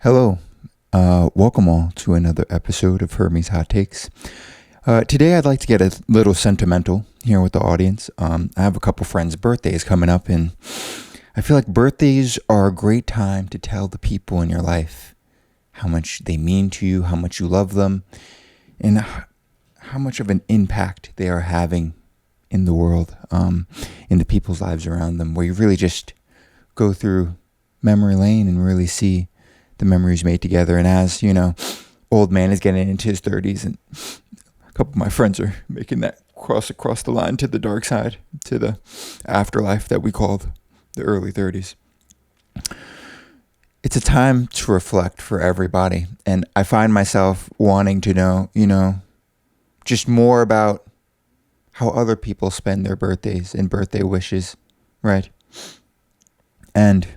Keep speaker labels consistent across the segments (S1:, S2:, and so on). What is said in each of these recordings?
S1: Hello, welcome all to another episode of Hermès Hot Takes. Today I'd like to get a little sentimental here with the audience. I have a couple friends' birthdays coming up, and I feel like birthdays are a great time to tell the people in your life how much they mean to you, how much you love them, and how much of an impact they are having in the world, in the people's lives around them, where you really just go through memory lane and really see the memories made together. And as you know, old man is getting into his 30s, and a couple of my friends are making that cross across the line to the dark side, to the afterlife that we call the early 30s. It's a time to reflect for everybody, and I find myself wanting to know, just more about how other people spend their birthdays and birthday wishes, right? And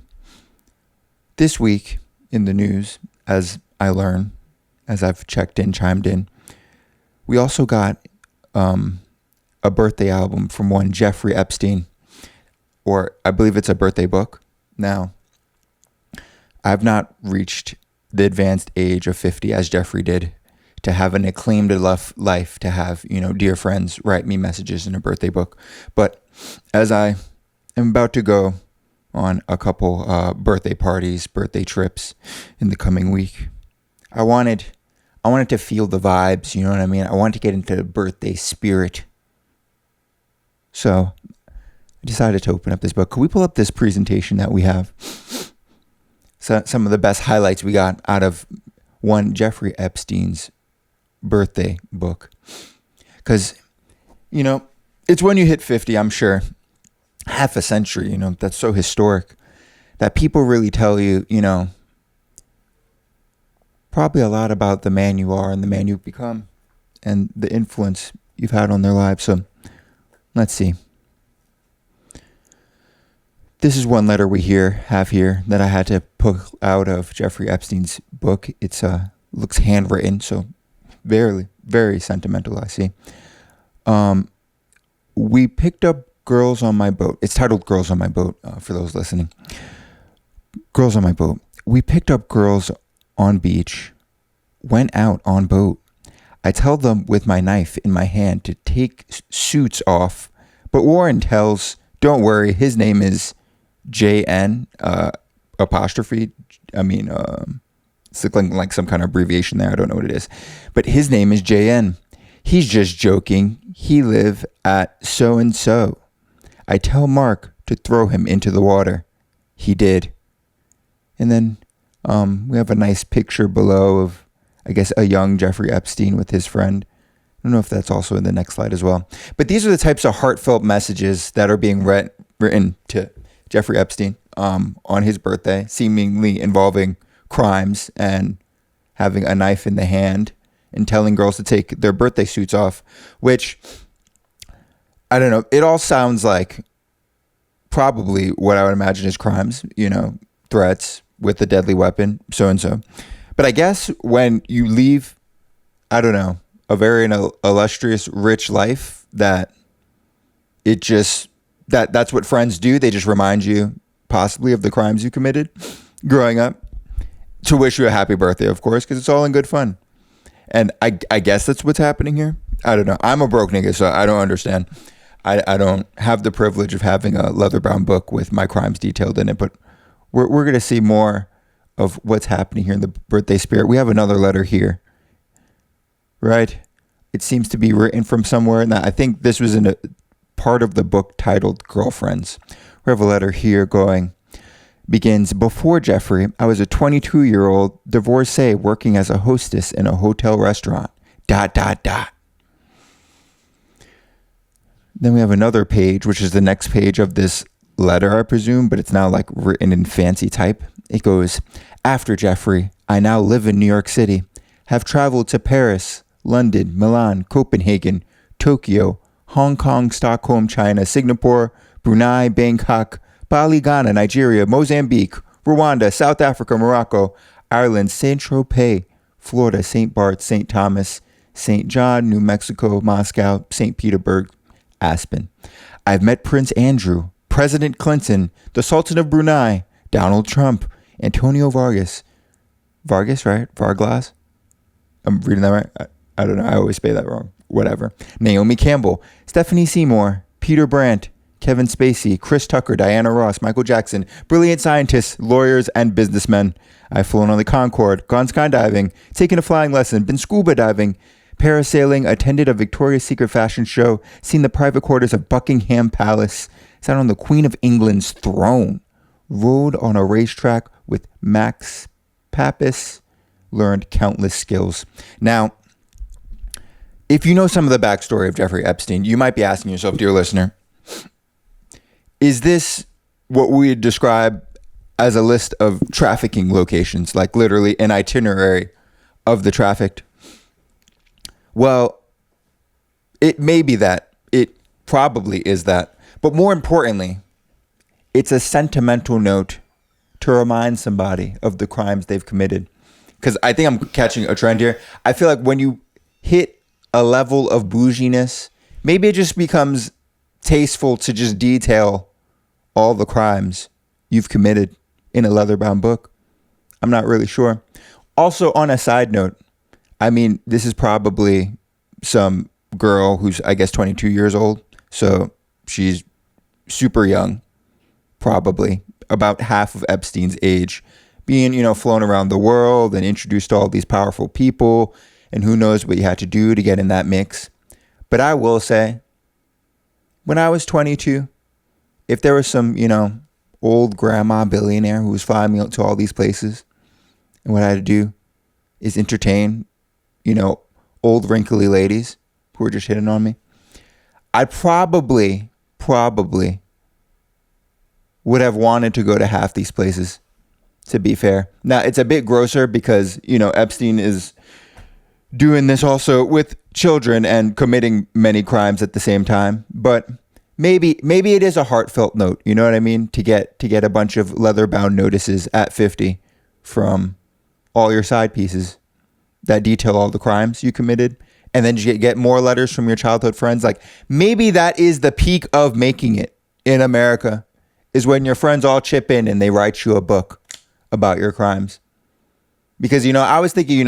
S1: this week in the news, as I learn, as I've chimed in, we also got a birthday album from one Jeffrey Epstein, or I believe it's a birthday book. Now, I've not reached the advanced age of 50 as Jeffrey did to have an acclaimed life, to have, dear friends write me messages in a birthday book. But as I am about to go on a couple birthday parties, birthday trips in the coming week, I wanted to feel the vibes, you know what I mean? I wanted to get into the birthday spirit. So I decided to open up this book. Could we pull up this presentation that we have? So some of the best highlights we got out of one Jeffrey Epstein's birthday book. Because, it's when you hit 50, I'm sure, half a century, that's so historic, that people really tell you, probably a lot about the man you are and the man you've become and the influence you've had on their lives. So let's see. This is one letter we have here that I had to pull out of Jeffrey Epstein's book. It's looks handwritten, so very, very sentimental, I see. We picked up Girls on My Boat. It's titled Girls on My Boat, for those listening. Girls on My Boat. We picked up girls on beach, went out on boat. I tell them with my knife in my hand to take suits off, but Warren tells, don't worry, his name is JN, apostrophe. It's like some kind of abbreviation there. I don't know what it is. But his name is JN. He's just joking. He live at so-and-so. I tell Mark to throw him into the water. He did. And then we have a nice picture below of, I guess, a young Jeffrey Epstein with his friend. I don't know if that's also in the next slide as well. But these are the types of heartfelt messages that are being written to Jeffrey Epstein on his birthday, seemingly involving crimes and having a knife in the hand and telling girls to take their birthday suits off, which, I don't know, it all sounds like probably what I would imagine is crimes, threats with a deadly weapon, so-and-so. But I guess when you leave, I don't know, a very illustrious, rich life, that it just, that's what friends do. They just remind you possibly of the crimes you committed growing up to wish you a happy birthday, of course, because it's all in good fun. And I guess that's what's happening here. I don't know. I'm a broke nigga, so I don't understand. I don't have the privilege of having a leather-bound book with my crimes detailed in it, but we're going to see more of what's happening here in the birthday spirit. We have another letter here, right? It seems to be written from somewhere, and I think this was in a part of the book titled Girlfriends. We have a letter here begins, before Jeffrey, I was a 22-year-old divorcee working as a hostess in a hotel restaurant, ... Then we have another page, which is the next page of this letter, I presume, but it's now like written in fancy type. It goes, after Jeffrey, I now live in New York City, have traveled to Paris, London, Milan, Copenhagen, Tokyo, Hong Kong, Stockholm, China, Singapore, Brunei, Bangkok, Bali, Ghana, Nigeria, Mozambique, Rwanda, South Africa, Morocco, Ireland, Saint-Tropez, Florida, St. Barts, St. Thomas, St. John, New Mexico, Moscow, St. Petersburg, Aspen. I've met Prince Andrew, President Clinton, the Sultan of Brunei, Donald Trump, Antonio Vargas, Vargas, right? Varglass. I'm reading that right. I don't know. I always say that wrong. Whatever. Naomi Campbell, Stephanie Seymour, Peter Brandt, Kevin Spacey, Chris Tucker, Diana Ross, Michael Jackson, brilliant scientists, lawyers, and businessmen. I've flown on the Concorde, gone skydiving, taken a flying lesson, been scuba diving, parasailing, attended a Victoria's Secret fashion show, seen the private quarters of Buckingham Palace, sat on the Queen of England's throne, rode on a racetrack with Max Papis, learned countless skills. Now, if you know some of the backstory of Jeffrey Epstein, you might be asking yourself, dear listener, is this what we would describe as a list of trafficking locations, like literally an itinerary of the trafficked? Well, it may be that. It probably is that. But more importantly, it's a sentimental note to remind somebody of the crimes they've committed. Because I think I'm catching a trend here. I feel like when you hit a level of bouginess, maybe it just becomes tasteful to just detail all the crimes you've committed in a leather-bound book. I'm not really sure. Also, on a side note, I mean, this is probably some girl who's, I guess, 22 years old. So she's super young, probably about half of Epstein's age, being, flown around the world and introduced to all these powerful people. And who knows what you had to do to get in that mix. But I will say, when I was 22, if there was some, old grandma billionaire who was flying me out to all these places, and what I had to do is entertain, old wrinkly ladies who were just hitting on me, I probably would have wanted to go to half these places, to be fair. Now, it's a bit grosser because, Epstein is doing this also with children and committing many crimes at the same time. But maybe it is a heartfelt note, you know what I mean? To get a bunch of leather-bound notices at 50 from all your side pieces that detail all the crimes you committed. And then you get more letters from your childhood friends. Like, maybe that is the peak of making it in America, is when your friends all chip in and they write you a book about your crimes. Because, I was thinking,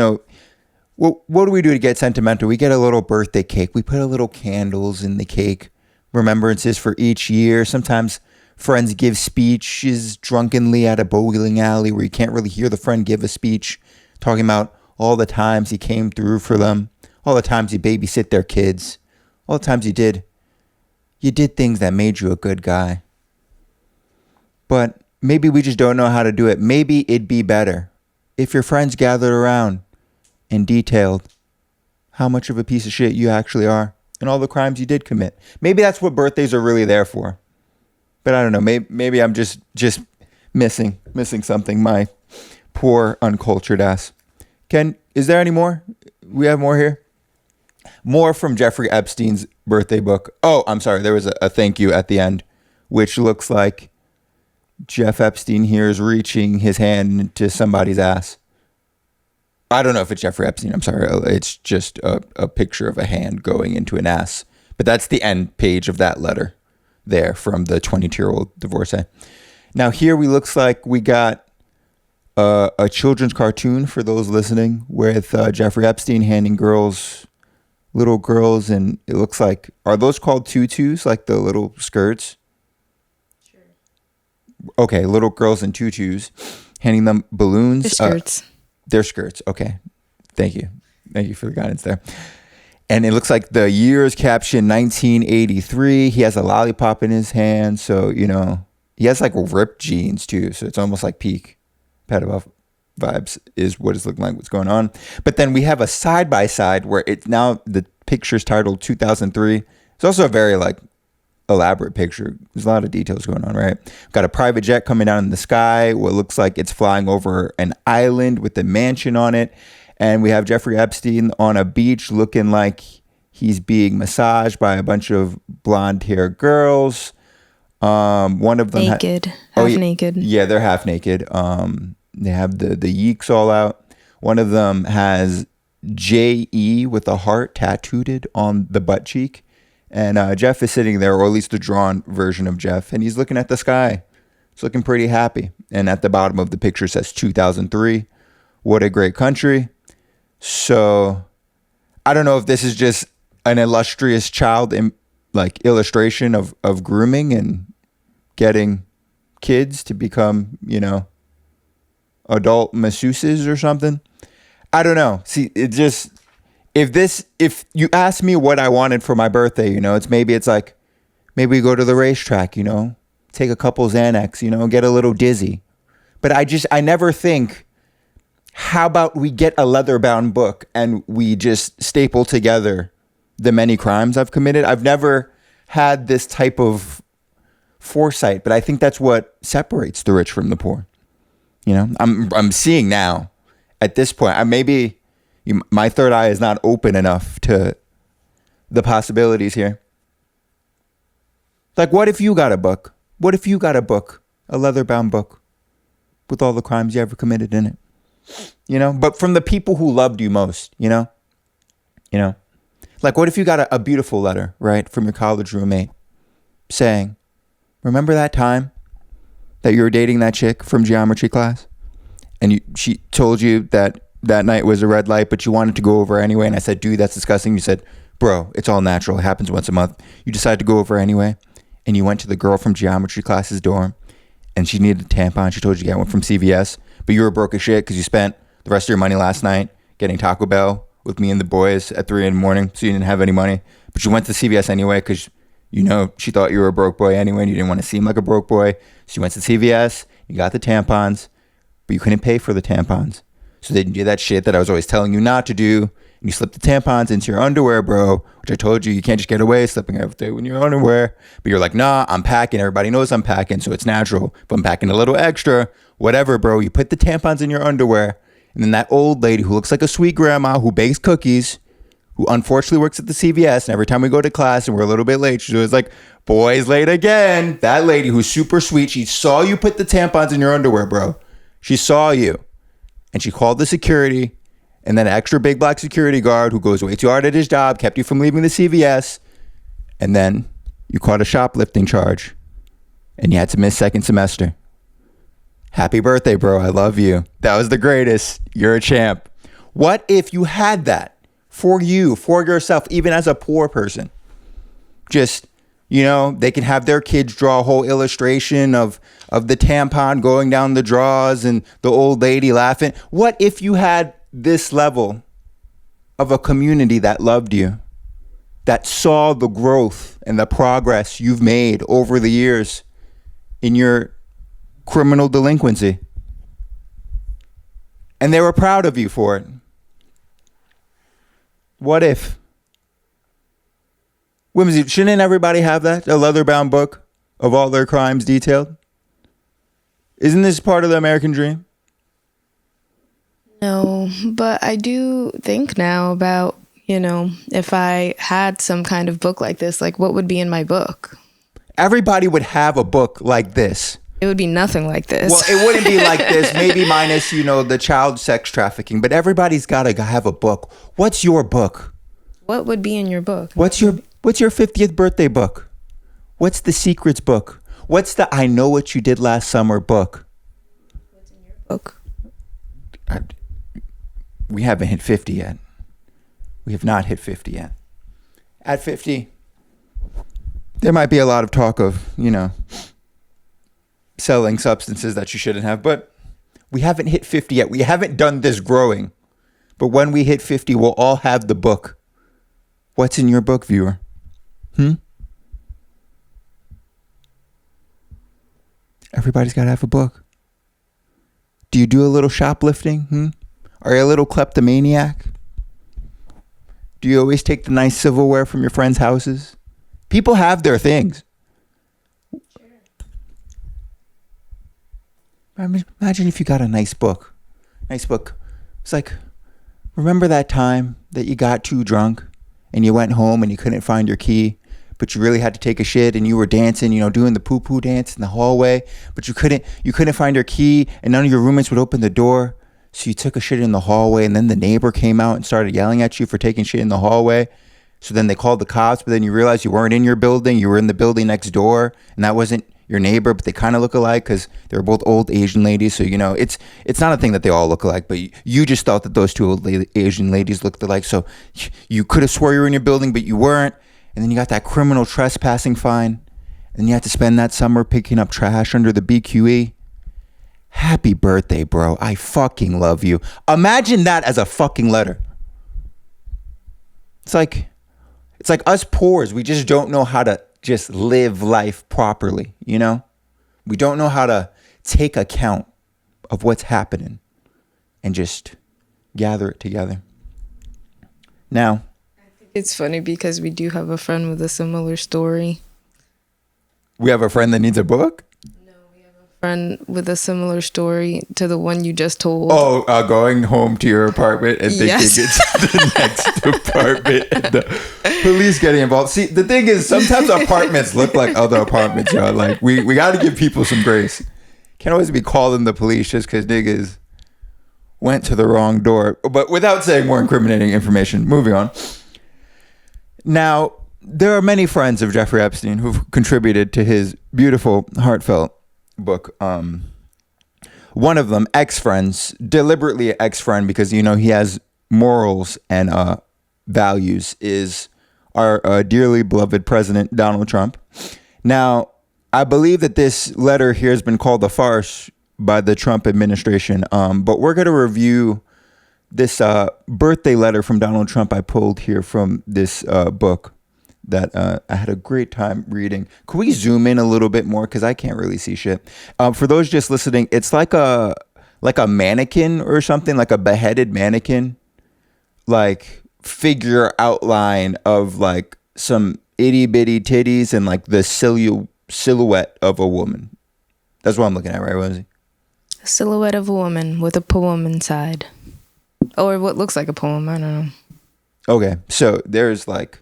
S1: well, what do we do to get sentimental? We get a little birthday cake. We put a little candles in the cake, remembrances for each year. Sometimes friends give speeches drunkenly at a bowling alley where you can't really hear the friend give a speech, talking about all the times he came through for them, all the times he babysit their kids, all the times you did things that made you a good guy. But maybe we just don't know how to do it. Maybe it'd be better if your friends gathered around and detailed how much of a piece of shit you actually are and all the crimes you did commit. Maybe that's what birthdays are really there for. But I don't know. Maybe I'm just missing something. My poor uncultured ass. Ken, is there any more? We have more here. More from Jeffrey Epstein's birthday book. Oh, I'm sorry. There was a thank you at the end, which looks like Jeff Epstein here is reaching his hand into somebody's ass. I don't know if it's Jeffrey Epstein. I'm sorry. It's just a picture of a hand going into an ass. But that's the end page of that letter there from the 22-year-old divorcee. Now here looks like we got a children's cartoon for those listening with Jeffrey Epstein handing little girls, and it looks like, are those called tutus, like the little skirts? Sure. Okay, little girls in tutus, handing them balloons.
S2: They're skirts.
S1: They're skirts. Okay. Thank you. Thank you for the guidance there. And it looks like the year is captioned 1983. He has a lollipop in his hand. So, he has like ripped jeans too. So it's almost like peak pedophile vibes is what it's looking like, what's going on. But then we have a side-by-side where it's now the picture's titled 2003. It's also a very elaborate picture. There's a lot of details going on, right? Got a private jet coming down in the sky. What looks like it's flying over an island with a mansion on it. And we have Jeffrey Epstein on a beach looking like he's being massaged by a bunch of blonde-haired girls. One of them
S2: naked, half naked.
S1: Yeah, they're half naked. They have the yeeks all out. One of them has J-E with a heart tattooed on the butt cheek. And Jeff is sitting there, or at least the drawn version of Jeff, and he's looking at the sky. He's looking pretty happy. And at the bottom of the picture says 2003, What a great country. So I don't know if this is just an illustrious child illustration of grooming and getting kids to become, adult masseuses or something. I don't know. See, it just, if you ask me what I wanted for my birthday, it's like, maybe we go to the racetrack, take a couple Xanax, get a little dizzy. But I never think, how about we get a leather-bound book and we just staple together the many crimes I've committed? I've never had this type of foresight, but I think that's what separates the rich from the poor. I'm seeing now at this point, my third eye is not open enough to the possibilities here. Like, what if you got a book? What if you got a book, a leather-bound book with all the crimes you ever committed in it? But from the people who loved you most, like, what if you got a beautiful letter, right, from your college roommate saying, remember that time that you were dating that chick from geometry class? And she told you that night was a red light, but you wanted to go over anyway. And I said, dude, that's disgusting. You said, bro, it's all natural. It happens once a month. You decided to go over anyway. And you went to the girl from geometry class's dorm and she needed a tampon. She told you to get one from CVS, but you were broke as shit because you spent the rest of your money last night getting Taco Bell with me and the boys at 3 a.m, so you didn't have any money. But you went to CVS anyway because, she thought you were a broke boy anyway and you didn't want to seem like a broke boy. So you went to CVS, you got the tampons, but you couldn't pay for the tampons. So then you did that shit that I was always telling you not to do. And you slipped the tampons into your underwear, bro, which I told you can't just get away slipping everything when you're underwear. But you're like, nah, I'm packing. Everybody knows I'm packing, so it's natural. If I'm packing a little extra, whatever, bro. You put the tampons in your underwear. And then that old lady who looks like a sweet grandma who bakes cookies, who unfortunately works at the CVS, and every time we go to class and we're a little bit late, she's always like, boys late again. That lady who's super sweet, she saw you put the tampons in your underwear, bro. She saw you. And she called the security. And then an extra big black security guard who goes way too hard at his job kept you from leaving the CVS. And then you caught a shoplifting charge. And you had to miss second semester. Happy birthday, bro. I love you. That was the greatest. You're a champ. What if you had that for you, for yourself, even as a poor person? Just, they can have their kids draw a whole illustration of the tampon going down the drawers and the old lady laughing. What if you had this level of a community that loved you, that saw the growth and the progress you've made over the years in your criminal delinquency, and they were proud of you for it? What if? Whimsy, shouldn't everybody have that? A leather-bound book of all their crimes detailed? Isn't this part of the American dream?
S2: No, but I do think now about, if I had some kind of book like this, like what would be in my book?
S1: Everybody would have a book like this.
S2: It would be nothing like this.
S1: Well, it wouldn't be like this, maybe minus, the child sex trafficking, but everybody's got to have a book. What's your book?
S2: What would be in your book?
S1: What's your 50th birthday book? What's the secrets book? What's the I know what you did last summer book?
S2: What's in your book?
S1: We haven't hit 50 yet. We have not hit 50 yet. At 50, there might be a lot of talk of, selling substances that you shouldn't have, but we haven't hit 50 yet. We haven't done this growing. But when we hit 50, we'll all have the book. What's in your book, viewer? Everybody's got to have a book. Do you do a little shoplifting? Are you a little kleptomaniac? Do you always take the nice silverware from your friends' houses? People have their things. Imagine if you got a nice book. It's like, remember that time that you got too drunk and you went home and you couldn't find your key, but you really had to take a shit and you were dancing, doing the poo-poo dance in the hallway, but you couldn't find your key and none of your roommates would open the door. So you took a shit in the hallway and then the neighbor came out and started yelling at you for taking shit in the hallway. So then they called the cops, but then you realized you weren't in your building. You were in the building next door and that wasn't your neighbor, but they kind of look alike because they're both old Asian ladies. So, it's not a thing that they all look alike, but you just thought that those two old Asian ladies looked alike. So you could have swore you were in your building, but you weren't. And then you got that criminal trespassing fine. And you have to spend that summer picking up trash under the BQE. Happy birthday, bro. I fucking love you. Imagine that as a fucking letter. It's like us poors. We just don't know how to just live life properly, We don't know how to take account of what's happening and just gather it together. Now,
S2: it's funny because we do have a friend with a similar story.
S1: We have a friend that needs a book?
S2: No, we have a friend with a similar story to the one you just told.
S1: Oh, going home to your apartment and thinking it's the next apartment and the police getting involved. See, the thing is, sometimes apartments look like other apartments, y'all. Like, we got to give people some grace. Can't always be calling the police just because niggas went to the wrong door. But without saying more incriminating information, moving on. Now, there are many friends of Jeffrey Epstein who've contributed to his beautiful, heartfelt book. One of them, ex-friends, deliberately ex-friend because, he has morals and values, is our dearly beloved President Donald Trump. Now, I believe that this letter here has been called a farce by the Trump administration, but we're going to review this birthday letter from Donald Trump I pulled here from this book that I had a great time reading. Could we zoom in a little bit more? Because I can't really see shit. For those just listening, it's like a mannequin or something, like a beheaded mannequin, like figure outline of like some itty bitty titties and like the silhouette of a woman. That's what I'm looking at, right, Lindsay?
S2: A silhouette of a woman with a poem inside. Or what looks like a poem, I don't know.
S1: Okay, so there's like,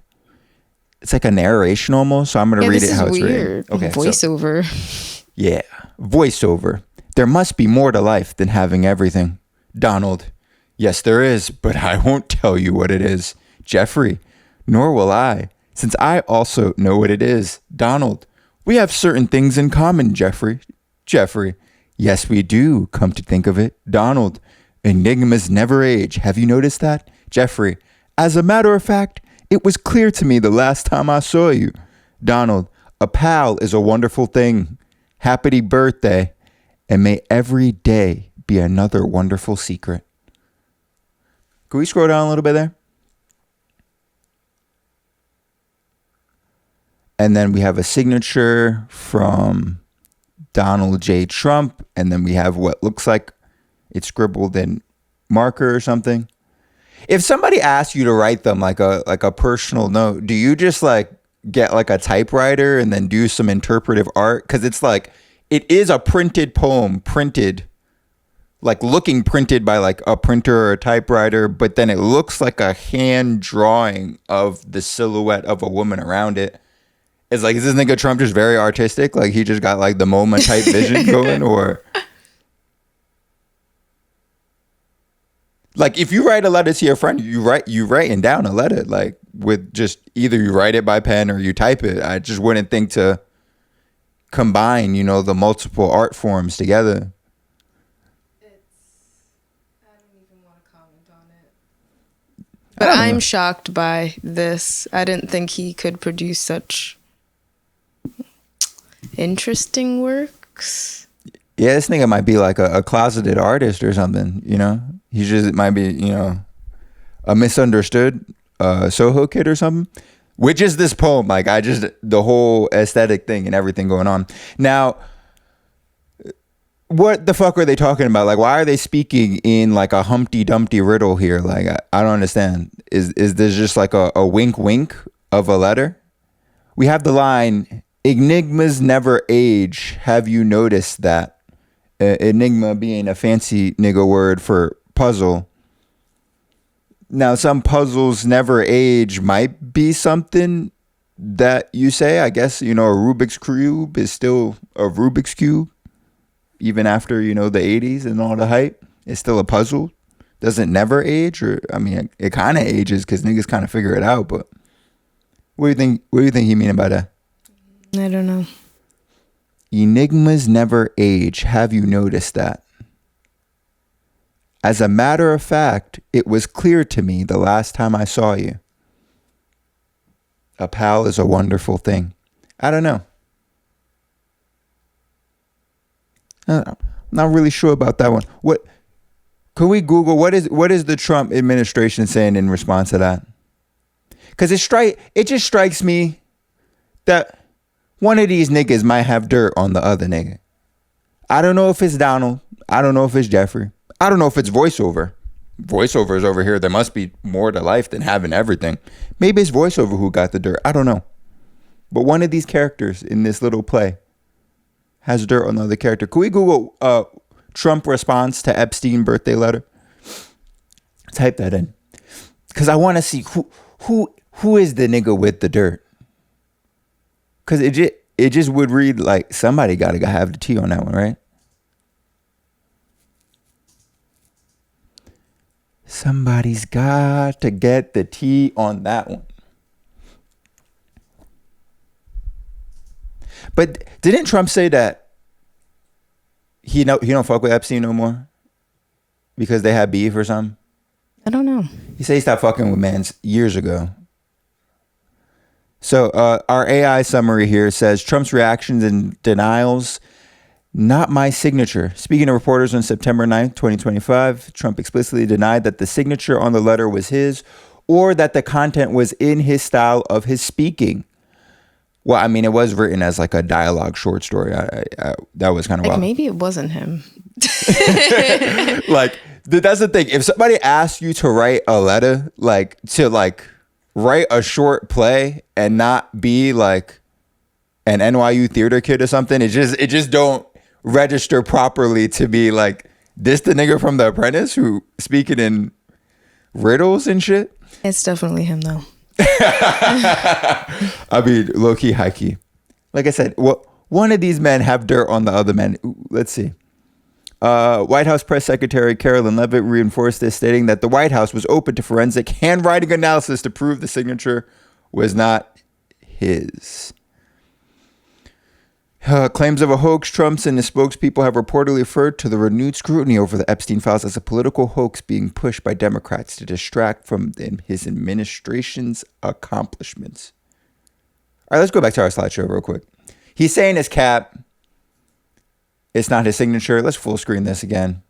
S1: it's like a narration almost, so I'm going to read it how it's written. Okay,
S2: voiceover.
S1: Yeah, voiceover. There must be more to life than having everything. Donald. Yes, there is, but I won't tell you what it is. Jeffrey. Nor will I, since I also know what it is. Donald. We have certain things in common, Jeffrey. Jeffrey. Yes, we do, come to think of it. Donald. Enigmas never age. Have you noticed that? Jeffrey. As a matter of fact, it was clear to me the last time I saw you. Donald. A pal is a wonderful thing. Happy birthday. And may every day be another wonderful secret. Can we scroll down a little bit there? And then we have a signature from Donald J. Trump. And then we have what looks like it's scribbled in marker or something. If somebody asks you to write them like a personal note, do you just like get like a typewriter and then do some interpretive art? Because it's like, it is a printed poem, printed, like looking printed by like a printer or a typewriter, but then it looks like a hand drawing of the silhouette of a woman around it. It's like, is this nigga Trump just very artistic? Like he just got like the MoMA type vision going, or like if you write a letter to your friend, you writing down a letter like with just either you write it by pen or you type it. I just wouldn't think to combine, the multiple art forms together.
S2: I don't even want to comment on it. But I'm shocked by this. I didn't think he could produce such interesting works.
S1: Yeah, this nigga might be like a closeted artist or something, He just might be, a misunderstood Soho kid or something. Which is this poem, like the whole aesthetic thing and everything going on. Now, what the fuck are they talking about? Like, why are they speaking in like a Humpty Dumpty riddle here? Like, I don't understand. Is this just like a wink wink of a letter? We have the line, enigmas never age. Have you noticed that? Enigma being a fancy nigga word for puzzle. Now, some puzzles never age might be something that you say. I guess, a Rubik's Cube is still a Rubik's Cube. Even after, the 80s and all the hype. It's still a puzzle. Does it never age? Or, it kind of ages because niggas kind of figure it out. But what do you think he mean by that?
S2: I don't know.
S1: Enigmas never age. Have you noticed that? As a matter of fact, it was clear to me the last time I saw you. A pal is a wonderful thing. I don't know. I'm not really sure about that one. What could we Google? What is the Trump administration saying in response to that? Because it just strikes me that one of these niggas might have dirt on the other nigga. I don't know if it's Donald. I don't know if it's Jeffrey. I don't know if it's voiceover. Voiceover is over here. There must be more to life than having everything. Maybe it's voiceover who got the dirt. I don't know. But one of these characters in this little play has dirt on the other character. Could we Google Trump response to Epstein birthday letter? Type that in. Because I want to see who is the nigga with the dirt. Because it just would read like somebody got to have the tea on that one, right? Somebody's got to get the tea on that one. But didn't Trump say that he don't fuck with Epstein no more because they had beef or something?
S2: I don't know.
S1: He said he stopped fucking with mans years ago. So our AI summary here says Trump's reactions and denials, not my signature. Speaking to reporters on September 9th, 2025, Trump explicitly denied that the signature on the letter was his or that the content was in his style of his speaking. Well, I mean, it was written as like a dialogue short story. That was kind of wild.
S2: Maybe it wasn't him.
S1: Like, that's the thing. If somebody asks you to write a letter, like to like write a short play and not be like an NYU theater kid or something, it just don't register properly to be like this the nigga from The Apprentice who speaking in riddles and shit.
S2: It's definitely him though.
S1: I mean, low key, high key. Like I said, one of these men have dirt on the other men. Let's see. White House Press Secretary Carolyn Leavitt reinforced this, stating that the White House was open to forensic handwriting analysis to prove the signature was not his. Claims of a hoax. Trump and his spokespeople have reportedly referred to the renewed scrutiny over the Epstein files as a political hoax being pushed by Democrats to distract from his administration's accomplishments. All right, let's go back to our slideshow real quick. He's saying his cap. It's not his signature. Let's full screen this again.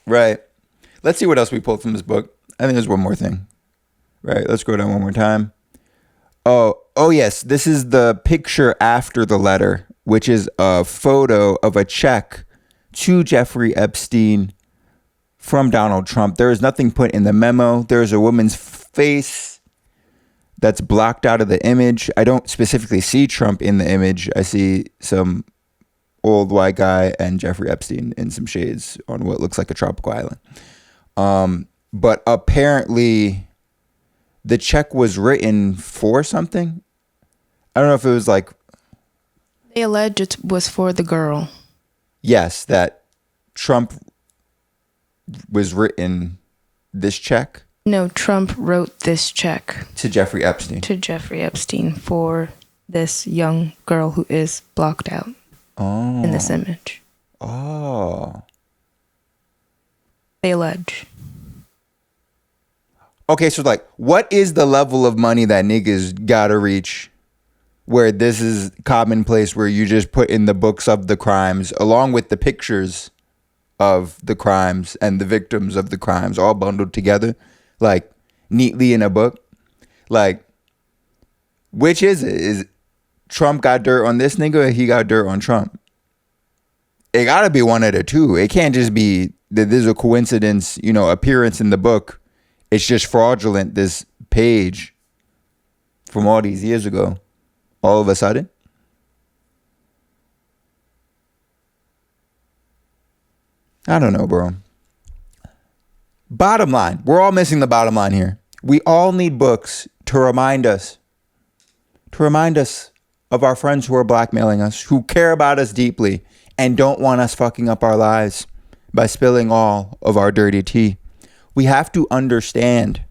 S1: Right. Let's see what else we pulled from this book. I think there's one more thing. Right. Let's go down one more time. Oh yes. This is the picture after the letter, which is a photo of a check to Jeffrey Epstein from Donald Trump. There is nothing put in the memo. There's a woman's face that's blocked out of the image. I don't specifically see Trump in the image. I see some old white guy and Jeffrey Epstein in some shades on what looks like a tropical island. But apparently the check was written for something. I don't know if it was like...
S2: They allege it was for the girl.
S1: Yes, that Trump was written this check.
S2: No, Trump wrote this check.
S1: To Jeffrey Epstein.
S2: To Jeffrey Epstein for this young girl who is blocked out.
S1: Oh.
S2: In this image.
S1: Oh.
S2: They allege.
S1: Okay, so like, what is the level of money that niggas gotta reach where this is commonplace, where you just put in the books of the crimes along with the pictures of the crimes and the victims of the crimes all bundled together, like neatly in a book? Like, which is it? Is Trump got dirt on this nigga or he got dirt on Trump? It gotta be one of the two. It can't just be that there's a coincidence, appearance in the book. It's just fraudulent, this page from all these years ago, all of a sudden. I don't know, bro. Bottom line, we're all missing the bottom line here. We all need books to remind us of our friends who are blackmailing us, who care about us deeply and don't want us fucking up our lives by spilling all of our dirty tea. We have to understand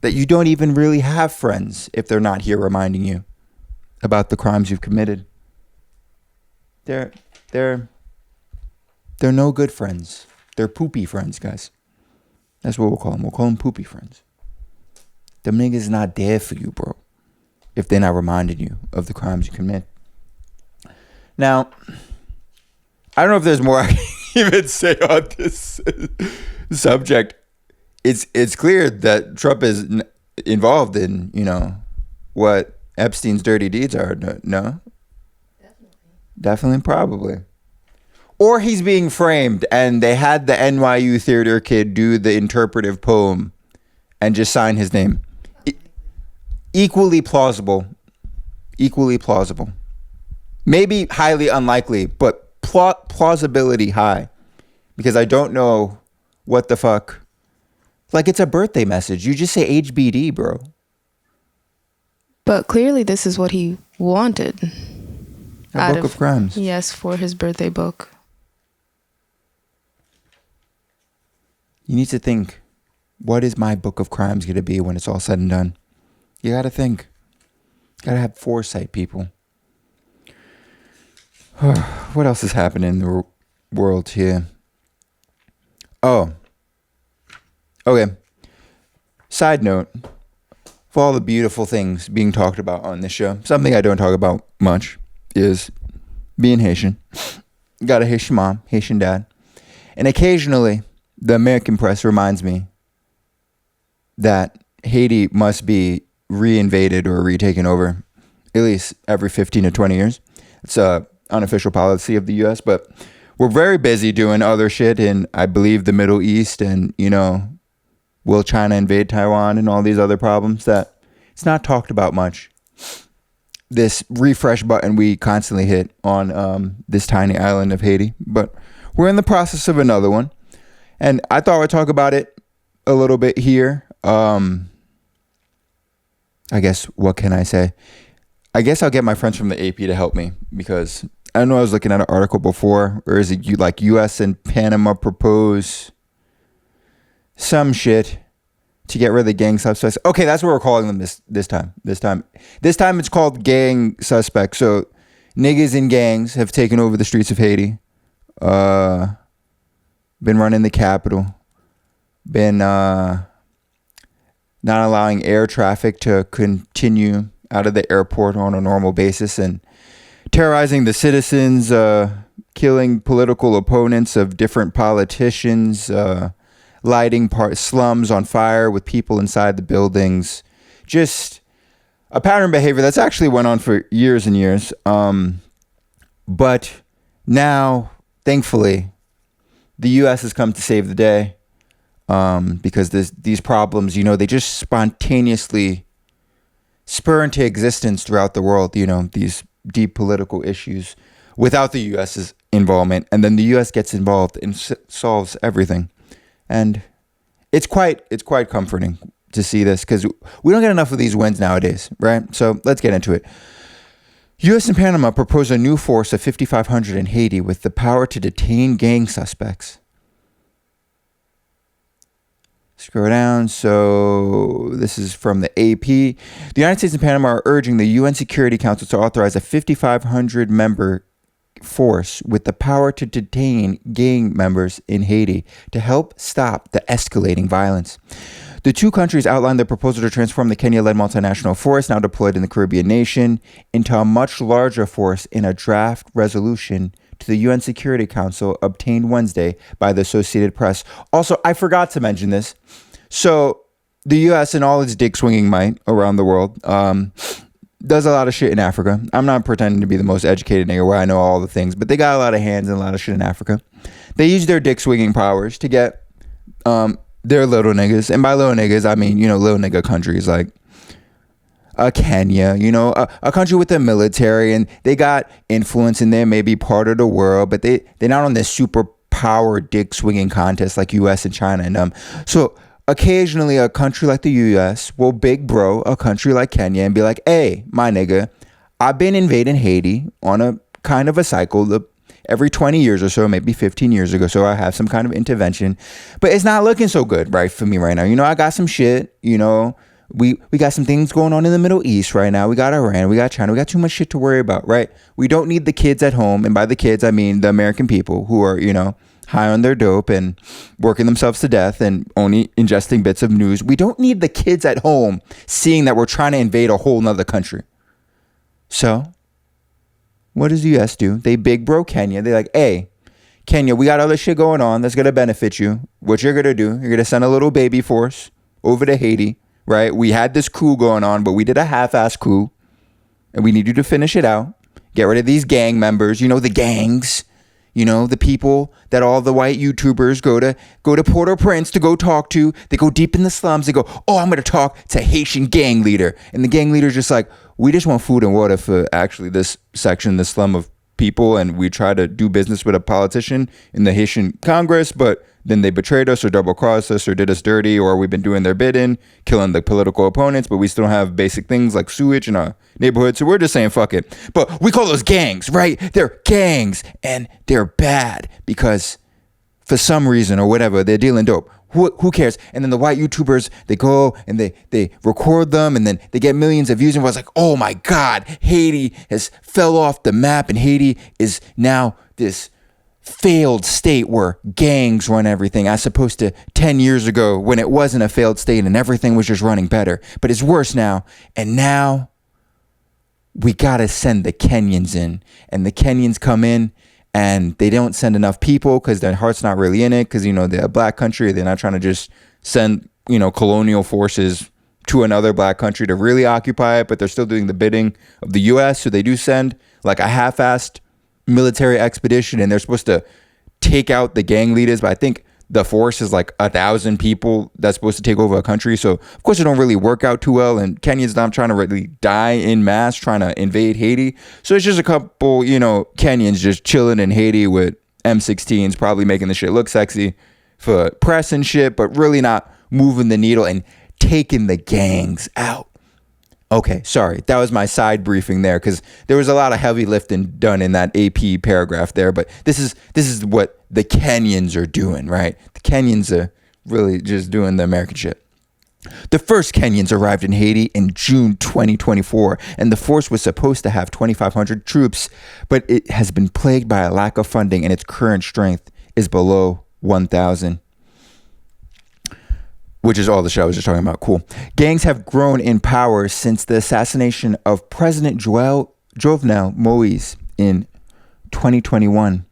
S1: that you don't even really have friends if they're not here reminding you about the crimes you've committed. They're no good friends. They're poopy friends, guys. That's what we'll call them. We'll call them poopy friends. Them niggas not there for you, bro, if they're not reminding you of the crimes you commit. Now, I don't know if there's more I can even say on this subject. It's clear that Trump is involved in, what Epstein's dirty deeds are. No? Definitely, probably. Or he's being framed and they had the NYU theater kid do the interpretive poem and just sign his name. Equally plausible. Maybe highly unlikely, but plausibility high. Because I don't know what the fuck. Like, it's a birthday message. You just say HBD, bro.
S2: But clearly this is what he wanted.
S1: A book of crimes.
S2: Yes, for his birthday book.
S1: You need to think, what is my book of crimes going to be when it's all said and done? You got to think. Got to have foresight, people. What else is happening in the world here? Oh. Okay. Side note, for all the beautiful things being talked about on this show, something I don't talk about much is being Haitian. Got a Haitian mom, Haitian dad. And occasionally, the American press reminds me that Haiti must be reinvaded or retaken over at least every 15 to 20 years. It's a unofficial policy of the U.S., but we're very busy doing other shit in, I believe, the Middle East and, will China invade Taiwan and all these other problems that it's not talked about much. This refresh button we constantly hit on this tiny island of Haiti, but we're in the process of another one. And I thought I'd talk about it a little bit here. I guess, what can I say? I guess I'll get my friends from the AP to help me because I know I was looking at an article before, or is it like U.S. and Panama propose some shit to get rid of the gang suspects? Okay, that's what we're calling them this time. This time it's called gang suspects. So niggas in gangs have taken over the streets of Haiti. Been running the capital. Been not allowing air traffic to continue out of the airport on a normal basis and terrorizing the citizens, killing political opponents of different politicians, lighting slums on fire with people inside the buildings. Just a pattern behavior that's actually went on for years and years. But now, thankfully, the U.S. has come to save the day because these problems, they just spontaneously spur into existence throughout the world, these deep political issues without the U.S.'s involvement. And then the U.S. gets involved and solves everything. And it's quite comforting to see this because we don't get enough of these wins nowadays, right? So let's get into it. U.S. and Panama propose a new force of 5,500 in Haiti with the power to detain gang suspects. Scroll down. So this is from the AP. The United States and Panama are urging the UN Security Council to authorize a 5,500 member force with the power to detain gang members in Haiti to help stop the escalating violence. The two countries outlined their proposal to transform the Kenya-led multinational force, now deployed in the Caribbean nation, into a much larger force in a draft resolution to the UN Security Council obtained Wednesday by the Associated Press. Also, I forgot to mention this. So the U.S. and all its dick-swinging might around the world does a lot of shit in Africa. I'm not pretending to be the most educated nigga where I know all the things, but they got a lot of hands and a lot of shit in Africa. They use their dick-swinging powers to get their little niggas. And by little niggas, I mean, little nigga countries like Kenya, a country with a military, and they got influence in there, maybe part of the world, but they're not on this superpower dick swinging contest like US and China and so occasionally a country like the US will big bro a country like Kenya and be like, hey, my nigga, I've been invading Haiti on a kind of a cycle every 20 years or so, maybe 15 years ago. So I have some kind of intervention, but it's not looking so good, right, for me right now. I got some shit, We got some things going on in the Middle East right now. We got Iran, we got China, we got too much shit to worry about, right? We don't need the kids at home, and by the kids I mean the American people who are, high on their dope and working themselves to death and only ingesting bits of news. We don't need the kids at home seeing that we're trying to invade a whole nother country. So what does the US do? They big bro Kenya. They're like, hey, Kenya, we got other shit going on that's going to benefit you. What you're going to do, you're going to send a little baby force over to Haiti, right? We had this coup going on, but we did a half-ass coup, and we need you to finish it out. Get rid of these gang members, the gangs, the people that all the white YouTubers go to Port-au-Prince to go talk to. They go deep in the slums. They go, oh, I'm going to talk to Haitian gang leader. And the gang leader's just like, we just want food and water for actually this section, this slum of people, and we try to do business with a politician in the Haitian Congress, but then they betrayed us or double-crossed us or did us dirty, or we've been doing their bidding, killing the political opponents, but we still don't have basic things like sewage in our neighborhood, so we're just saying fuck it. But we call those gangs, right? They're gangs, and they're bad because for some reason or whatever, they're dealing dope. Who cares? And then the white YouTubers, they go and they record them, and then they get millions of views, and was like, oh my God, Haiti has fell off the map, and Haiti is now this failed state where gangs run everything, as opposed to 10 years ago when it wasn't a failed state and everything was just running better. But it's worse now, and now we gotta send the Kenyans in, and the Kenyans come in, and they don't send enough people because their heart's not really in it, because they're a black country. They're not trying to just send colonial forces to another black country to really occupy it, but they're still doing the bidding of the US. So they do send like a half-assed military expedition, and they're supposed to take out the gang leaders, but I think the force is like 1,000 people that's supposed to take over a country. So of course it don't really work out too well, and Kenyans not trying to really die in mass trying to invade Haiti. So it's just a couple, Kenyans just chilling in Haiti with M16s, probably making the shit look sexy for press and shit, but really not moving the needle and taking the gangs out. Okay, sorry. That was my side briefing there, because there was a lot of heavy lifting done in that AP paragraph there. But this is what the Kenyans are doing, right? The Kenyans are really just doing the American shit. The first Kenyans arrived in Haiti in June 2024, and the force was supposed to have 2,500 troops, but it has been plagued by a lack of funding, and its current strength is below 1,000. Which is all the show I was just talking about. Cool. Gangs have grown in power since the assassination of President Jovenel Moise in 2021.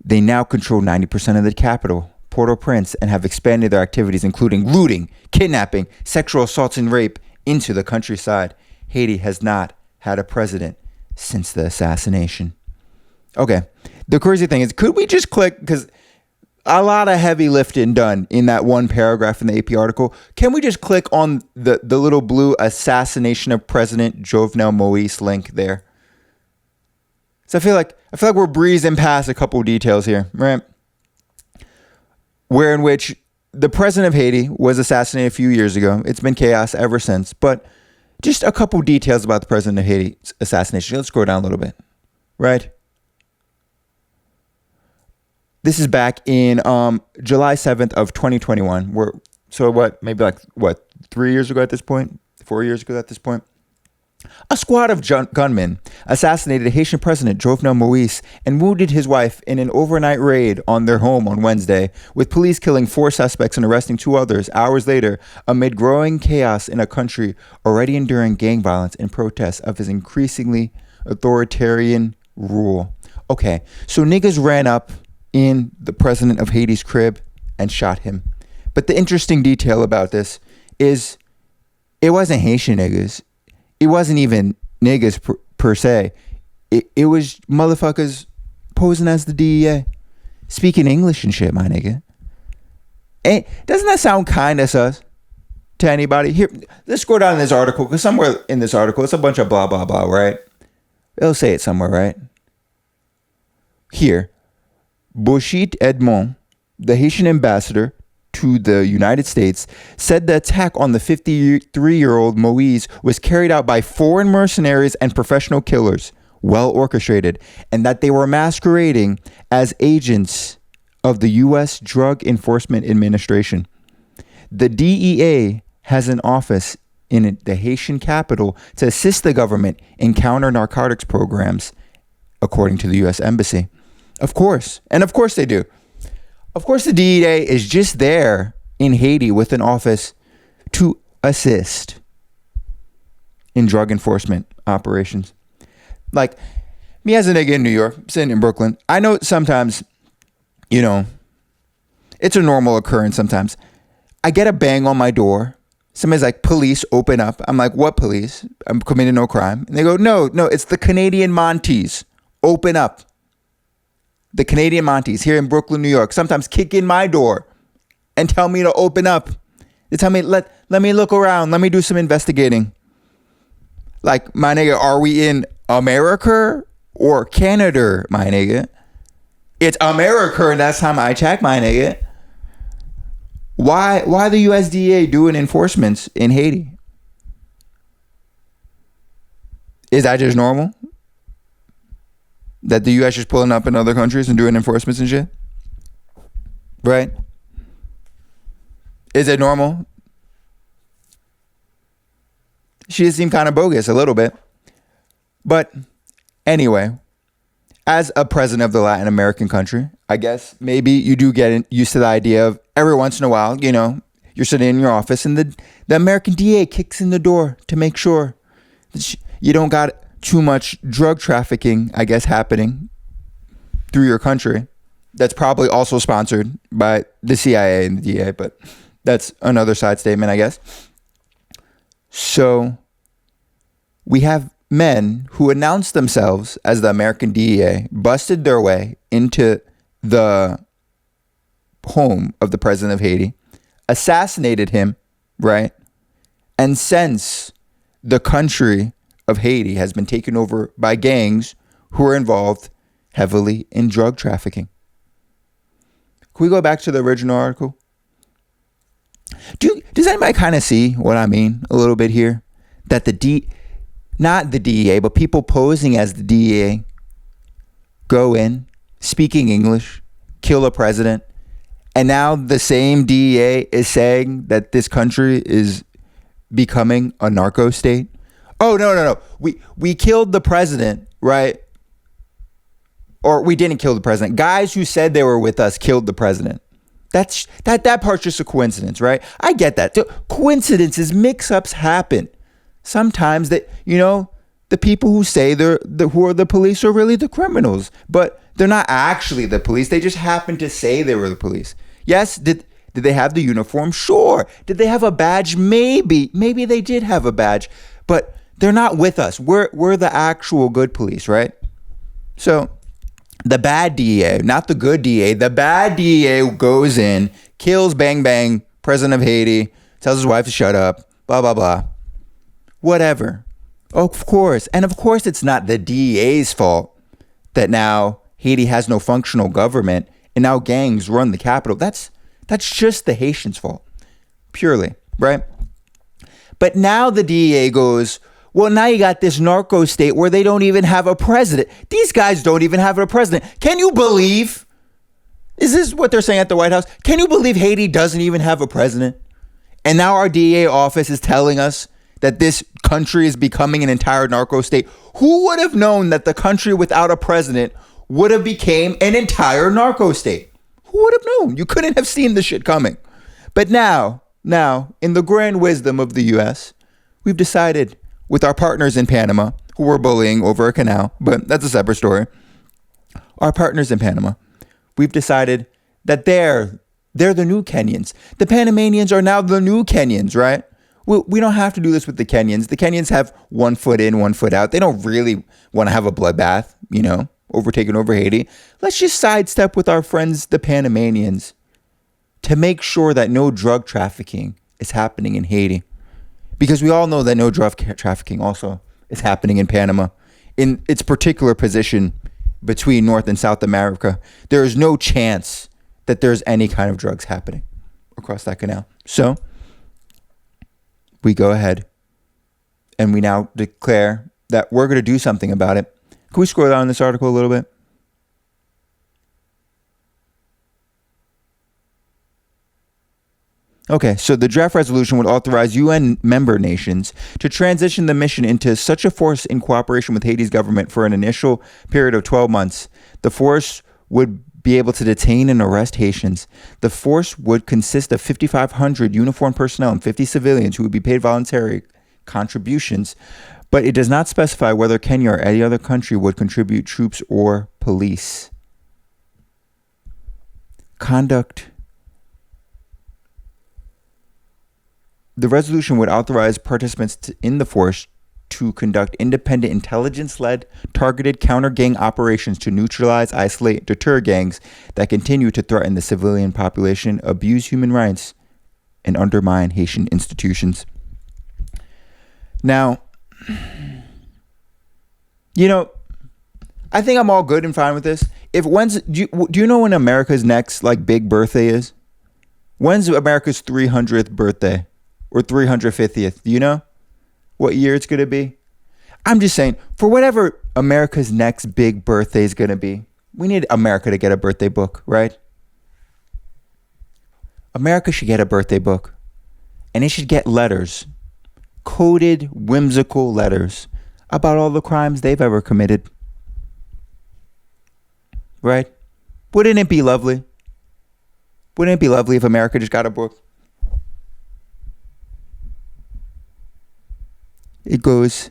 S1: They now control 90% of the capital, Port-au-Prince, and have expanded their activities, including looting, kidnapping, sexual assaults, and rape, into the countryside. Haiti has not had a president since the assassination. Okay. The crazy thing is, could we just click, because a lot of heavy lifting done in that one paragraph in the AP article. Can we just click on the little blue assassination of President Jovenel Moise link there? So I feel like we're breezing past a couple of details here, right? Where in which the president of Haiti was assassinated a few years ago. It's been chaos ever since. But just a couple of details about the president of Haiti's assassination. Let's scroll down a little bit, right? This is back in July 7th of 2021. Maybe 3 years ago at this point? 4 years ago at this point? A squad of gunmen assassinated Haitian President Jovenel Moise and wounded his wife in an overnight raid on their home on Wednesday, with police killing 4 suspects and arresting 2 others hours later, amid growing chaos in a country already enduring gang violence and protests of his increasingly authoritarian rule. Okay, so niggas ran up in the president of Haiti's crib and shot him. But the interesting detail about this is it wasn't Haitian niggas. It wasn't even niggas per se. It was motherfuckers posing as the DEA, speaking English and shit, my nigga. And doesn't that sound kind of sus to anybody? Here, let's scroll down in this article, because somewhere in this article, it's a bunch of blah, blah, blah, right? They'll say it somewhere, right? Here. Boshit Edmond, the Haitian ambassador to the United States, said the attack on the 53-year-old Moise was carried out by foreign mercenaries and professional killers, well orchestrated, and that they were masquerading as agents of the U.S. Drug Enforcement Administration. The DEA has an office in the Haitian capital to assist the government in counter narcotics programs, according to the U.S. Embassy. Of course. And of course they do. Of course the DEA is just there in Haiti with an office to assist in drug enforcement operations. Like, me as a nigga in New York, sitting in Brooklyn, I know sometimes, it's a normal occurrence sometimes. I get a bang on my door. Somebody's like, police, open up. I'm like, what police? I'm committing no crime. And they go, no, it's the Canadian Monties. Open up. The Canadian Monties here in Brooklyn, New York, sometimes kick in my door and tell me to open up. They tell me, let me look around. Let me do some investigating. Like, my nigga, are we in America or Canada, my nigga? It's America, and that's time I check, my nigga. Why the USDA doing enforcements in Haiti? Is that just normal? That the US just pulling up in other countries and doing enforcements and shit? Right? Is it normal? She seemed kind of bogus a little bit. But anyway, as a president of the Latin American country, I guess maybe you do get used to the idea of every once in a while, you're sitting in your office and the American DA kicks in the door to make sure that you don't got too much drug trafficking, I guess, happening through your country. That's probably also sponsored by the CIA and the DA, but that's another side statement, I guess. So we have men who announced themselves as the American DEA, busted their way into the home of the president of Haiti, assassinated him, right? And since the country of Haiti has been taken over by gangs who are involved heavily in drug trafficking. Can we go back to the original article? Does anybody kind of see what I mean a little bit here? That not the DEA, but people posing as the DEA go in, speaking English, kill a president, and now the same DEA is saying that this country is becoming a narco state. Oh, no. We killed the president, right? Or we didn't kill the president. Guys who said they were with us killed the president. That part's just a coincidence, right? I get that. Coincidences, mix-ups happen. Sometimes that, the people who say who are the police are really the criminals, but they're not actually the police. They just happen to say they were the police. Yes, did they have the uniform? Sure. Did they have a badge? Maybe they did have a badge, but they're not with us. We're the actual good police, right? So the bad DEA, not the good DEA, the bad DEA goes in, kills, bang, bang, president of Haiti, tells his wife to shut up, blah, blah, blah. Whatever. Of course. And of course it's not the DEA's fault that now Haiti has no functional government and now gangs run the capital. That's just the Haitians' fault. Purely, right? But now the DEA goes, well, now you got this narco state where they don't even have a president. These guys don't even have a president. Can you believe? Is this what they're saying at the White House? Can you believe Haiti doesn't even have a president? And now our DEA office is telling us that this country is becoming an entire narco state. Who would have known that the country without a president would have became an entire narco state? Who would have known? You couldn't have seen the shit coming. But now, in the grand wisdom of the U.S., we've decided with our partners in Panama, who were bullying over a canal, but that's a separate story. Our partners in Panama, we've decided that they're the new Kenyans. The Panamanians are now the new Kenyans, right? We don't have to do this with the Kenyans. The Kenyans have 1 foot in, 1 foot out. They don't really want to have a bloodbath, overtaking over Haiti. Let's just sidestep with our friends, the Panamanians, to make sure that no drug trafficking is happening in Haiti. Because we all know that no drug trafficking also is happening in Panama. In its particular position between North and South America, there is no chance that there's any kind of drugs happening across that canal. So we go ahead and we now declare that we're going to do something about it. Can we scroll down this article a little bit? Okay, so the draft resolution would authorize UN member nations to transition the mission into such a force in cooperation with Haiti's government for an initial period of 12 months. The force would be able to detain and arrest Haitians. The force would consist of 5,500 uniformed personnel and 50 civilians who would be paid voluntary contributions, but it does not specify whether Kenya or any other country would contribute troops or police. The resolution would authorize participants in the force to conduct independent intelligence-led targeted counter-gang operations to neutralize, isolate, deter gangs that continue to threaten the civilian population, abuse human rights, and undermine Haitian institutions. Now, I think I'm all good and fine with this. Do you know when America's next big birthday is? When's America's 300th birthday or 350th? Do you know what year it's going to be? I'm just saying, for whatever America's next big birthday is going to be, we need America to get a birthday book, right? America should get a birthday book, and it should get letters, coded, whimsical letters about all the crimes they've ever committed. Right? Wouldn't it be lovely? Wouldn't it be lovely if America just got a book? It goes,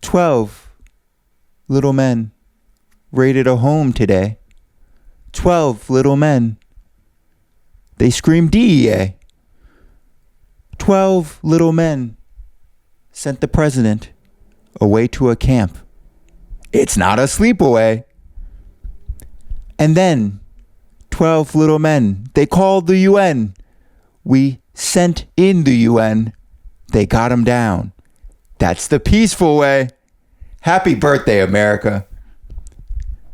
S1: 12 little men raided a home today. 12 little men. They screamed DEA. 12 little men sent the president away to a camp. It's not a sleepaway. And then 12 little men, they called the UN. We sent in the UN. They got them down. That's the peaceful way. Happy birthday, America.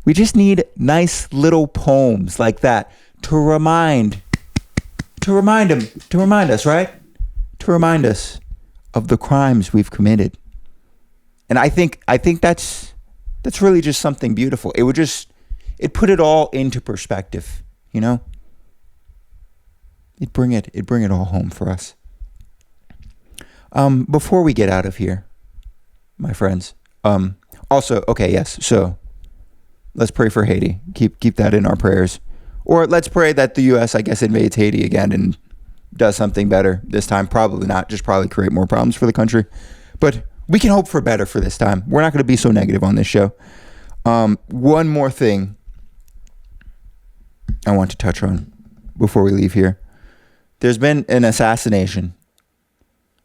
S1: We just need nice little poems like that to remind us, right? To remind us of the crimes we've committed. And I think that's really just something beautiful. It'd put it all into perspective, It'd bring it all home for us. Before we get out of here, my friends, also, okay, yes, so let's pray for Haiti. Keep that in our prayers. Or let's pray that the U.S., invades Haiti again and does something better this time. Probably not, just probably create more problems for the country. But we can hope for better for this time. We're not going to be so negative on this show. One more thing I want to touch on before we leave here. There's been an assassination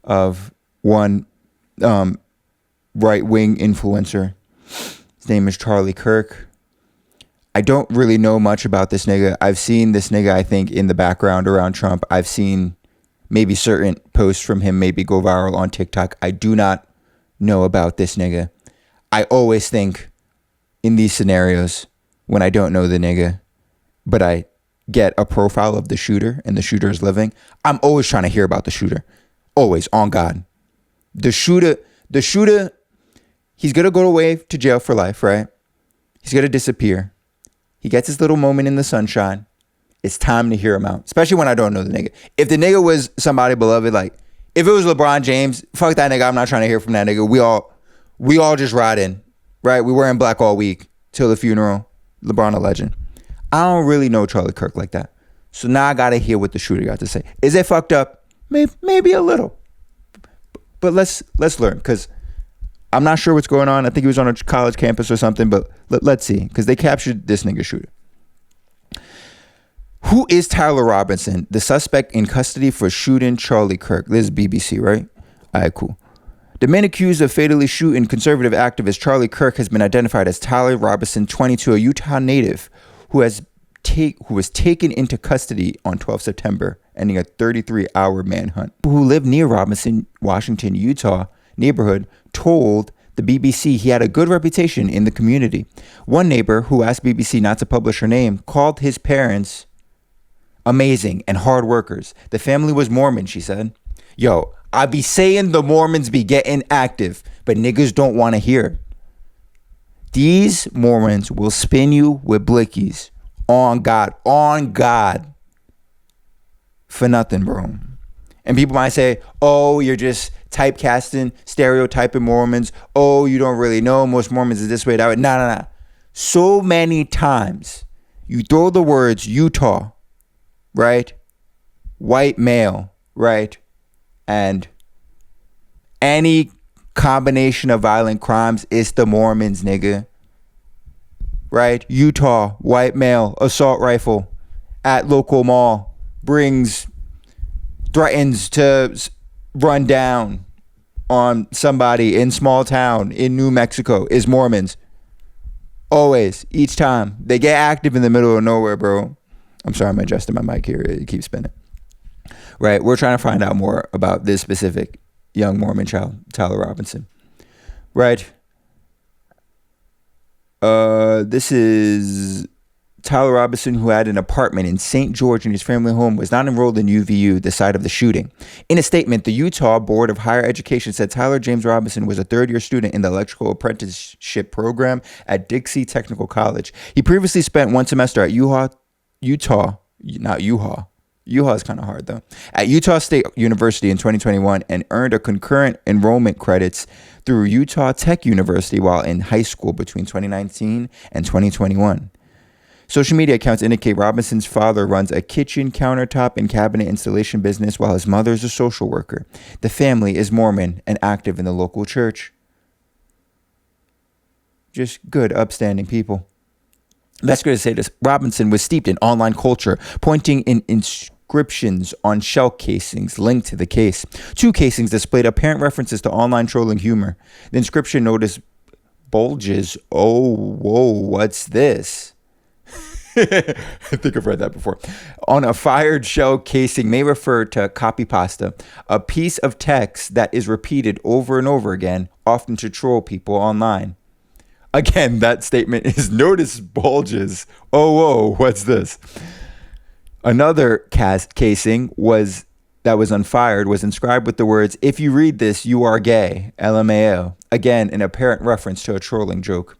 S1: of one right-wing influencer. His name is Charlie Kirk. I don't really know much about this nigga. I've seen this nigga, I think, in the background around Trump. I've seen maybe certain posts from him maybe go viral on TikTok. I do not know about this nigga. I always think in these scenarios when I don't know the nigga, but I get a profile of the shooter and the shooter is living, I'm always trying to hear about the shooter. Always, on God. The shooter, he's going to go away to jail for life, right? He's going to disappear. He gets his little moment in the sunshine. It's time to hear him out, especially when I don't know the nigga. If the nigga was somebody beloved, if it was LeBron James, fuck that nigga. I'm not trying to hear from that nigga. We all just ride in, right? We wearing black all week till the funeral. LeBron a legend. I don't really know Charlie Kirk like that. So now I got to hear what the shooter got to say. Is it fucked up? Maybe a little. But let's learn, because I'm not sure what's going on. I think he was on a college campus or something, but let's see, because they captured this nigga shooter. Who is Tyler Robinson, the suspect in custody for shooting Charlie Kirk? This is BBC, right? All right, cool. The man accused of fatally shooting conservative activist Charlie Kirk has been identified as Tyler Robinson, 22, a Utah native who was taken into custody on 12 September, ending a 33-hour manhunt. Who lived near Robinson, Washington, Utah neighborhood told the BBC he had a good reputation in the community. One neighbor, who asked BBC not to publish her name, called his parents amazing and hard workers. The family was Mormon, she said. Yo, I be saying the Mormons be getting active, but niggas don't want to hear it. These Mormons will spin you with blickies. On God. for nothing, bro. And people might say, oh, you're just typecasting, stereotyping Mormons. Oh, you don't really know. Most Mormons is this way, that way. Nah. So many times you throw the words Utah, right? White male, right? And any combination of violent crimes, it's the Mormons, nigga. Right? Utah, white male, assault rifle at local mall, threatens to run down on somebody in small town in New Mexico, is Mormons. Always, each time. They get active in the middle of nowhere, bro. I'm sorry, I'm adjusting my mic here. It keeps spinning. Right? We're trying to find out more about this specific young Mormon child, Tyler Robinson. Right? This is Tyler Robinson, who had an apartment in St. George in his family home, was not enrolled in UVU, the site of the shooting. In a statement, the Utah Board of Higher Education said Tyler James Robinson was a third-year student in the electrical apprenticeship program at Dixie Technical College. He previously spent one semester at Utah is kind of hard though, at Utah State University in 2021 and earned a concurrent enrollment credits through Utah Tech University while in high school between 2019 and 2021. Social media accounts indicate Robinson's father runs a kitchen, countertop, and cabinet installation business while his mother is a social worker. The family is Mormon and active in the local church. Just good, upstanding people. That's good to say this. Robinson was steeped in online culture, pointing in inscriptions on shell casings linked to the case. 2 casings displayed apparent references to online trolling humor. The inscription noticed bulges. Oh, whoa, what's this? I think I've read that before. On a fired shell casing may refer to copy pasta, a piece of text that is repeated over and over again, often to troll people online. Again, that statement is notice bulges. Oh, whoa, what's this? Another casing that was unfired was inscribed with the words, "If you read this, you are gay, LMAO." Again, an apparent reference to a trolling joke.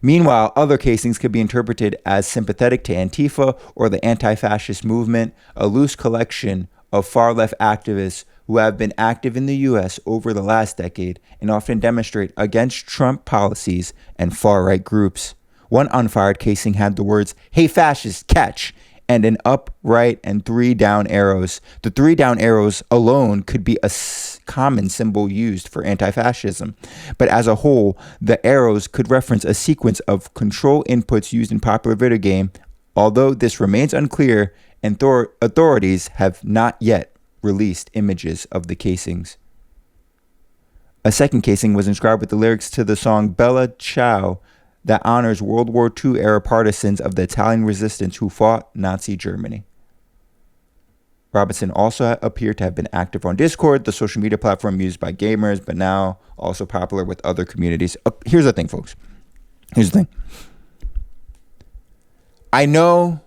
S1: Meanwhile, other casings could be interpreted as sympathetic to Antifa or the anti-fascist movement, a loose collection of far-left activists who have been active in the U.S. over the last decade and often demonstrate against Trump policies and far-right groups. One unfired casing had the words, "Hey fascists, catch," and an up, right, and 3 down arrows. The 3 down arrows alone could be a common symbol used for anti-fascism, but as a whole, the arrows could reference a sequence of control inputs used in popular video game, although this remains unclear and authorities have not yet released images of the casings. A second casing was inscribed with the lyrics to the song Bella Ciao that honors World War II era partisans of the Italian resistance who fought Nazi Germany. Robinson also appeared to have been active on Discord, the social media platform used by gamers, but now also popular with other communities. Here's the thing, folks. Here's the thing. I know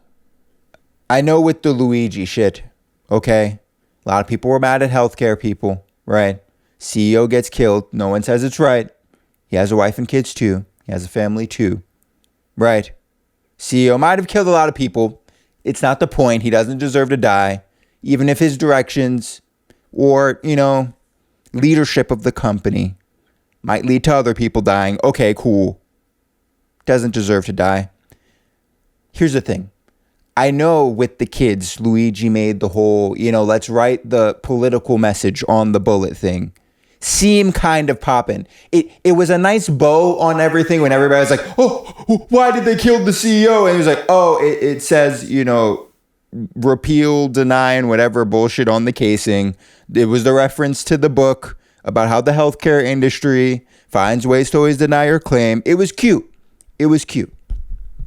S1: with the Luigi shit, okay? A lot of people were mad at healthcare people, right? CEO gets killed. No one says it's right. He has a wife and kids too. He has a family too, right? CEO might have killed a lot of people. It's not the point. He doesn't deserve to die. Even if his directions or, leadership of the company might lead to other people dying. Okay, cool. Doesn't deserve to die. Here's the thing. I know with the kids, Luigi made the whole, let's write the political message on the bullet thing. Seem kind of poppin'. It was a nice bow on everything when everybody was like, oh, why did they kill the CEO? And he was like, oh, it says, repeal, deny, and whatever bullshit on the casing. It was the reference to the book about how the healthcare industry finds ways to always deny your claim. It was cute.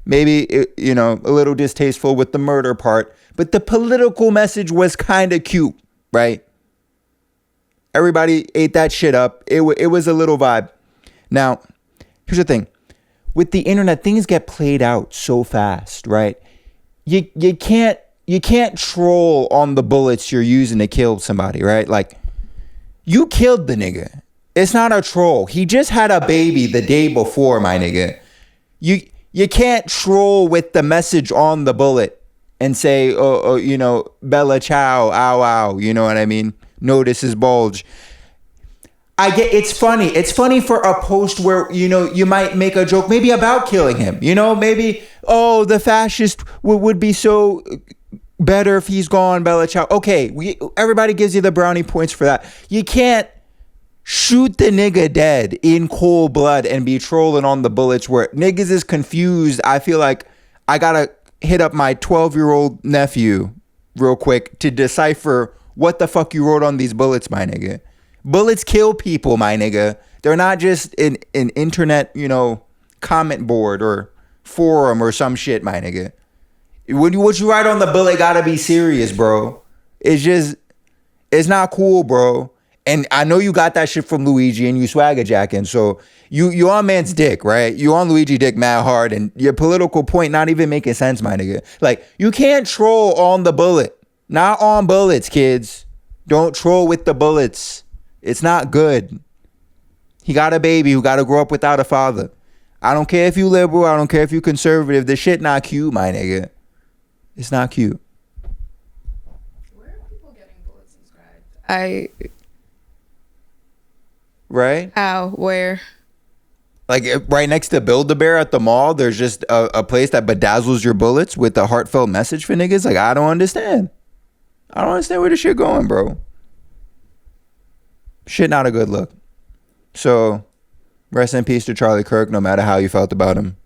S1: Maybe, a little distasteful with the murder part, but the political message was kind of cute, right? Everybody ate that shit up. It was a little vibe. Now, here's the thing. With the internet, things get played out so fast, right? You can't troll on the bullets you're using to kill somebody, right? Like, you killed the nigga. It's not a troll. He just had a baby the day before, my nigga. You can't troll with the message on the bullet and say, Bella Ciao, ow, ow. You know what I mean? Notice his bulge. I get it's funny. It's funny for a post where, you might make a joke maybe about killing him. Maybe, the fascist would be so better if he's gone, Bella Ciao. Okay, everybody gives you the brownie points for that. You can't shoot the nigga dead in cold blood and be trolling on the bullets where niggas is confused. I feel like I gotta hit up my 12-year-old nephew real quick to decipher what the fuck you wrote on these bullets, my nigga. Bullets kill people, my nigga. They're not just an internet, comment board or forum or some shit, my nigga. What you write on the bullet gotta be serious, bro. It's not cool, bro. And I know you got that shit from Luigi and you swagger jacking. So you on man's dick, right? You on Luigi dick mad hard and your political point not even making sense, my nigga. Like, you can't troll on the bullet. Not on bullets, kids. Don't troll with the bullets. It's not good. He got a baby who got to grow up without a father. I don't care if you liberal. I don't care if you conservative. The shit not cute, my nigga. It's not cute.
S2: Where are people getting bullets inscribed?
S1: Right?
S2: How? Where?
S1: Like right next to Build-A-Bear at the mall, there's just a place that bedazzles your bullets with a heartfelt message for niggas. Like, I don't understand. I don't understand where this shit going, bro. Shit not a good look. So, rest in peace to Charlie Kirk, no matter how you felt about him.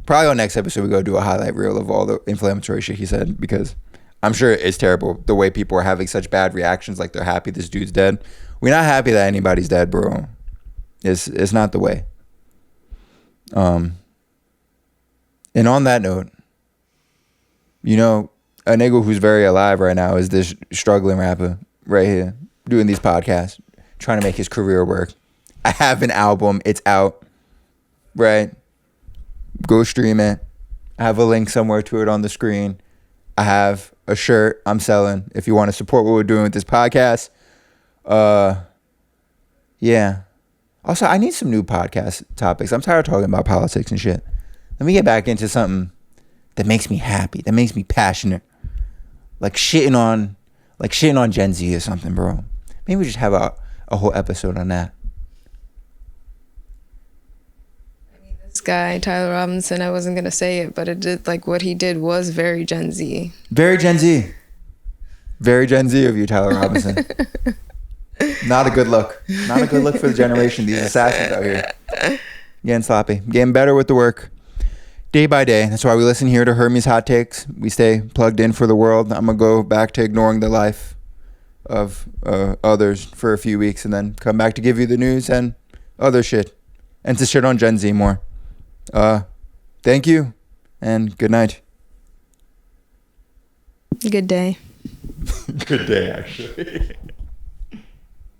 S1: Probably on next episode, we go do a highlight reel of all the inflammatory shit he said, because I'm sure it's terrible the way people are having such bad reactions, like they're happy this dude's dead. We're not happy that anybody's dead, bro. It's not the way. And on that note, a nigga who's very alive right now is this struggling rapper right here doing these podcasts, trying to make his career work. I have an album. It's out. Right? Go stream it. I have a link somewhere to it on the screen. I have a shirt I'm selling if you want to support what we're doing with this podcast. Yeah. Also, I need some new podcast topics. I'm tired of talking about politics and shit. Let me get back into something that makes me happy, that makes me passionate. Like shitting on Gen Z or something, bro. Maybe we just have a whole episode on that.
S2: This guy, Tyler Robinson, I wasn't going to say it, but it did, like, what he did was very Gen Z.
S1: Very Gen Z. Very Gen Z of you, Tyler Robinson. Not a good look. Not a good look for the generation. These assassins out here. Getting sloppy. Getting better with the work. Day by day. That's why we listen here to Hermès Hot Takes. We stay plugged in for the world. I'm going to go back to ignoring the life of others for a few weeks and then come back to give you the news and other shit. And to shit on Gen Z more. Thank you and good night.
S2: Good day.
S1: Good day, actually.